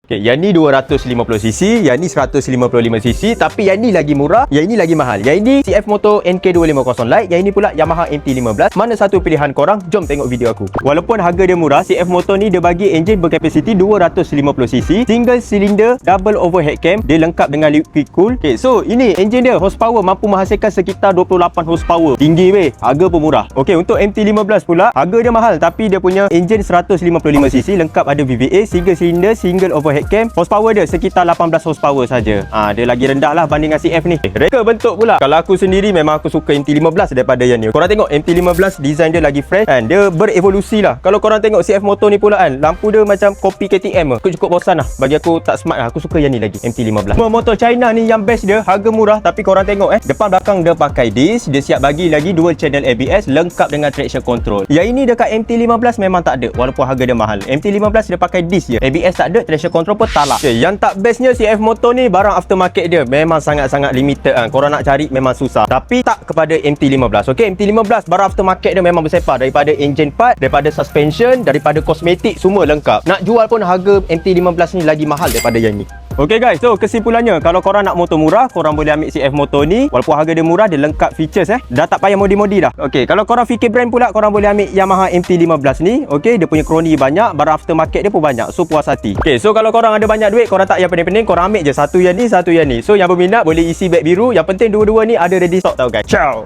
Okay, yang ni 250cc, yang ni 155cc, tapi yang ni lagi murah, yang ini lagi mahal. Yang ini CF Moto NK250 Lite, yang ini pula Yamaha MT-15. Mana satu pilihan korang? Jom tengok video aku. Walaupun harga dia murah, CF Moto ni dia bagi enjin berkapasiti 250cc, single cylinder, double overhead cam, dia lengkap dengan liquid cool. Okay, so ini enjin dia, horsepower mampu menghasilkan sekitar 28 horsepower. Tinggi weh, harga pun murah. Okay, untuk MT-15 pula, harga dia mahal tapi dia punya enjin 155cc, lengkap ada VVA, single cylinder, single overhead cam. Horsepower dia sekitar 18 horsepower saja. Dia lagi rendah lah banding dengan CF ni. Reka bentuk pula. Kalau aku sendiri memang aku suka MT-15 daripada yang ni. Korang tengok MT-15 design dia lagi fresh kan. Dia berevolusi lah. Kalau korang tengok CF Moto ni pula kan, lampu dia macam kopi KTM. Aku cukup bosan lah. Bagi aku tak smart lah. Aku suka yang ni lagi, MT-15. Semua motor China ni yang best dia, harga murah tapi korang tengok depan belakang dia pakai disc. Dia siap bagi lagi dual channel ABS lengkap dengan traction control. Yang ini dekat MT-15 memang tak ada walaupun harga dia mahal. MT-15 dia pakai disc je. ABS tak ada, traction control pun tak. Okay, yang tak bestnya CF Moto ni, barang aftermarket dia memang sangat-sangat limited kan. Korang nak cari memang susah. Tapi tak kepada MT-15. Okay, MT-15 barang aftermarket dia memang bersepah. Daripada engine part, daripada suspension, daripada kosmetik, semua lengkap. Nak jual pun harga MT-15 ni lagi mahal daripada yang ni. Okay guys, so kesimpulannya, kalau korang nak motor murah, korang boleh ambil CF Moto ni. Walaupun harga dia murah, dia lengkap features dah tak payah modi-modi dah. Okay, kalau korang fikir brand pula, korang boleh ambil Yamaha MT-15 ni. Okay, dia punya kroni banyak, barang aftermarket dia pun banyak. So puas hati. Okay, so kalau korang ada banyak duit, korang tak yang pening-pening, korang ambil je satu yang ni, satu yang ni. So yang berminat boleh isi beg biru. Yang penting dua-dua ni ada ready stock tau guys. Ciao.